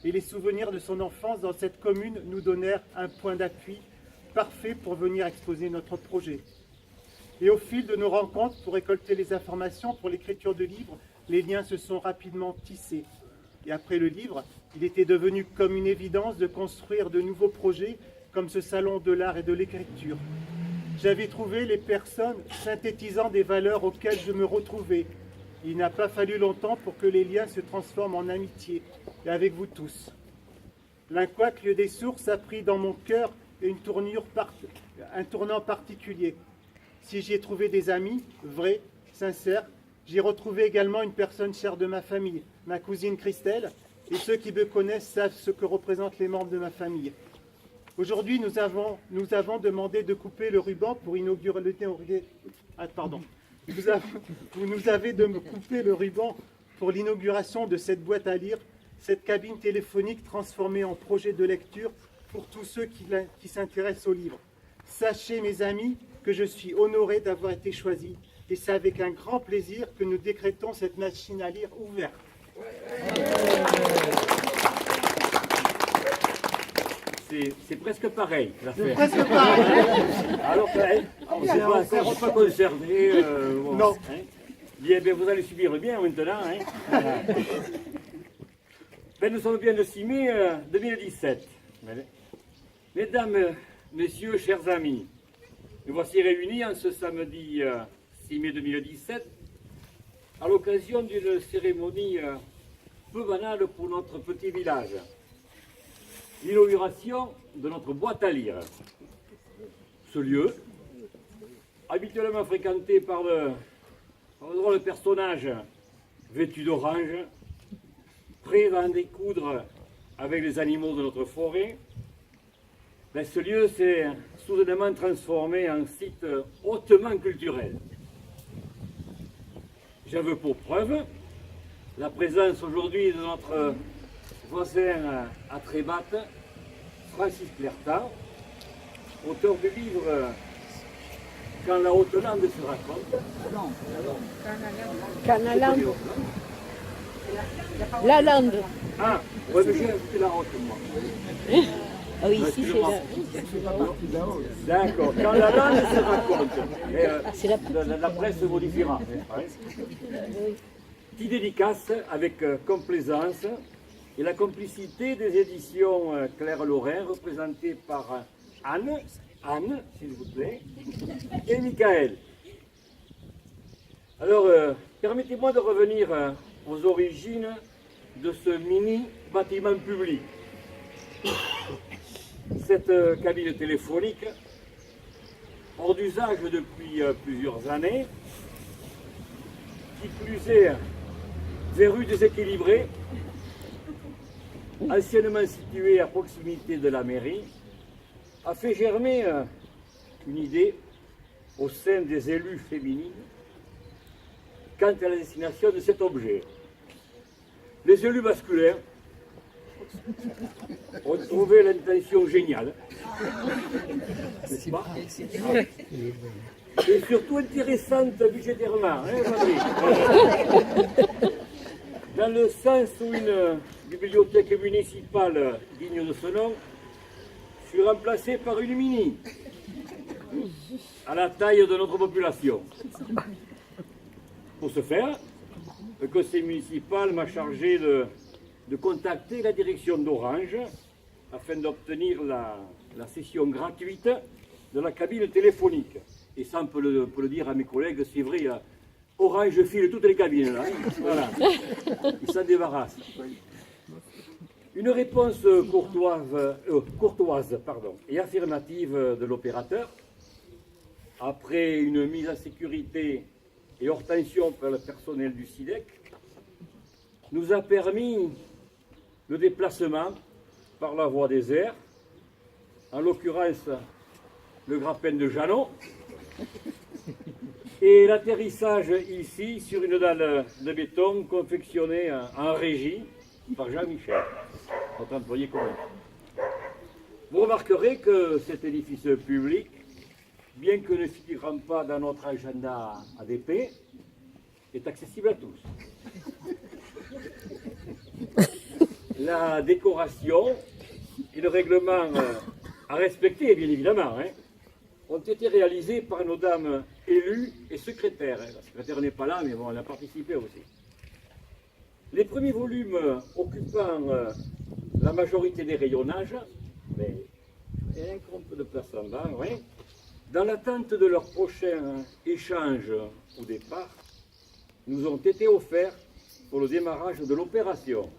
et les souvenirs de son enfance dans cette commune nous donnèrent un point d'appui parfait pour venir exposer notre projet. Et au fil de nos rencontres pour récolter les informations pour l'écriture de livres, les liens se sont rapidement tissés. Et après le livre, il était devenu comme une évidence de construire de nouveaux projets comme ce salon de l'art et de l'écriture. J'avais trouvé les personnes synthétisant des valeurs auxquelles je me retrouvais. Il n'a pas fallu longtemps pour que les liens se transforment en amitié, et avec vous tous. L'Incoac, lieu des sources, a pris dans mon cœur un tournant particulier. Si j'y ai trouvé des amis, vrais, sincères, j'y ai retrouvé également une personne chère de ma famille, ma cousine Christelle, et ceux qui me connaissent savent ce que représentent les membres de ma famille. Aujourd'hui, nous avons demandé de couper le ruban pour inaugurer Vous nous avez de me couper le ruban pour l'inauguration de cette boîte à lire, cette cabine téléphonique transformée en projet de lecture pour tous ceux qui s'intéressent aux livres. Sachez, mes amis, que je suis honoré d'avoir été choisi, et c'est avec un grand plaisir que nous décrétons cette machine à lire ouverte. C'est presque pareil, l'affaire. Presque pareil. Alors, on ne s'est pas concerné. Non. Hein. Bien, vous allez subir bien maintenant. Hein. Ben, nous sommes bien le 6 mai 2017. Mesdames, messieurs, chers amis, nous voici réunis en ce samedi 6 mai 2017 à l'occasion d'une cérémonie peu banale pour notre petit village. L'inauguration de notre boîte à lire. Ce lieu, habituellement fréquenté par le drôle personnage vêtu d'orange, prêt à en découdre avec les animaux de notre forêt, ben ce lieu s'est soudainement transformé en site hautement culturel. J'en veux pour preuve la présence aujourd'hui de notre voisin à Trébat, Francis Clertat, auteur du livre Quand la Haute-Lande se raconte. Canaland. La Lande. Ah, ouais, mais j'ai ajouté la haute, moi. Ah oui, ici c'est la... D'accord, quand la lande se raconte. C'est la La presse modifiera. Petite dédicace avec complaisance et la complicité des éditions Claire Lorrain, représentées par Anne, s'il vous plaît, et Michael. Alors, permettez-moi de revenir aux origines de ce mini bâtiment public. Cette cabine téléphonique, hors d'usage depuis plusieurs années, qui plus est verrue déséquilibrée, anciennement située à proximité de la mairie, a fait germer une idée au sein des élus féminines quant à la destination de cet objet. Les élus masculins ont trouvé l'intention géniale, n'est-ce pas? Et surtout intéressante budgétairement, hein, Patrick? Dans le sens où une bibliothèque municipale digne de ce nom fut remplacée par une mini, à la taille de notre population. Pour ce faire, le conseil municipal m'a chargé de contacter la direction d'Orange afin d'obtenir la cession gratuite de la cabine téléphonique. Et ça, on peut le dire à mes collègues, c'est vrai, Orange file toutes les cabines là. Voilà. Ils s'en débarrassent. Une réponse courtoise et affirmative de l'opérateur, après une mise en sécurité et hors tension par le personnel du SIDEC, nous a permis le déplacement par la voie des airs, en l'occurrence le grappin de Jeannot, et l'atterrissage ici sur une dalle de béton confectionnée en régie par Jean-Michel, notre employé commun. Vous remarquerez que cet édifice public, bien que ne figurant pas dans notre agenda ADP, est accessible à tous. la décoration et le règlement à respecter, bien évidemment, hein, ont été réalisés par nos dames élues et secrétaires. La secrétaire n'est pas là, mais bon, elle a participé aussi. Les premiers volumes occupant la majorité des rayonnages, mais il y a un peu de place en bas, oui. Dans l'attente de leur prochain échange au départ, nous ont été offerts pour le démarrage de l'opération.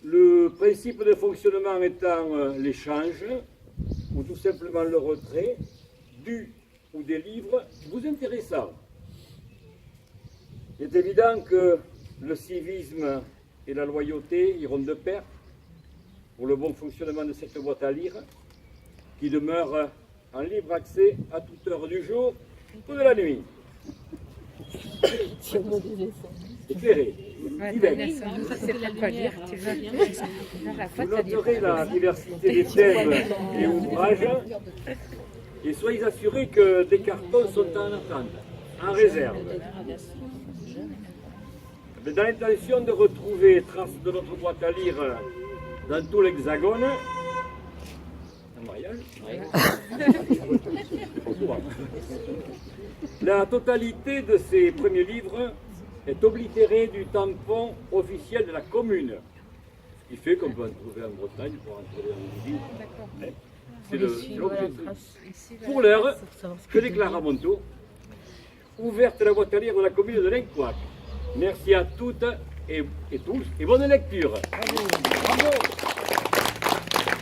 Le principe de fonctionnement étant l'échange, ou tout simplement le retrait, du ou des livres vous intéressant. Il est évident que le civisme et la loyauté iront de pair pour le bon fonctionnement de cette boîte à lire, qui demeure en libre accès à toute heure du jour ou de la nuit. Éclairé, divers. Vous noterez la diversité des thèmes et ouvrages et soyez assurés que des cartons sont en attente, en réserve. Mais dans l'intention de retrouver traces de notre boîte à lire dans tout l'Hexagone, un mariage, la totalité de ces premiers livres est oblitérée du tampon officiel de la commune. Ce qui fait qu'on peut en trouver en Bretagne pour en trouver en Midi. C'est l'objectif. Pour l'heure, je déclare à mon tour ouverte la boîte à lire de la commune de Lencoac. Merci à toutes et tous et bonne lecture. Bravo.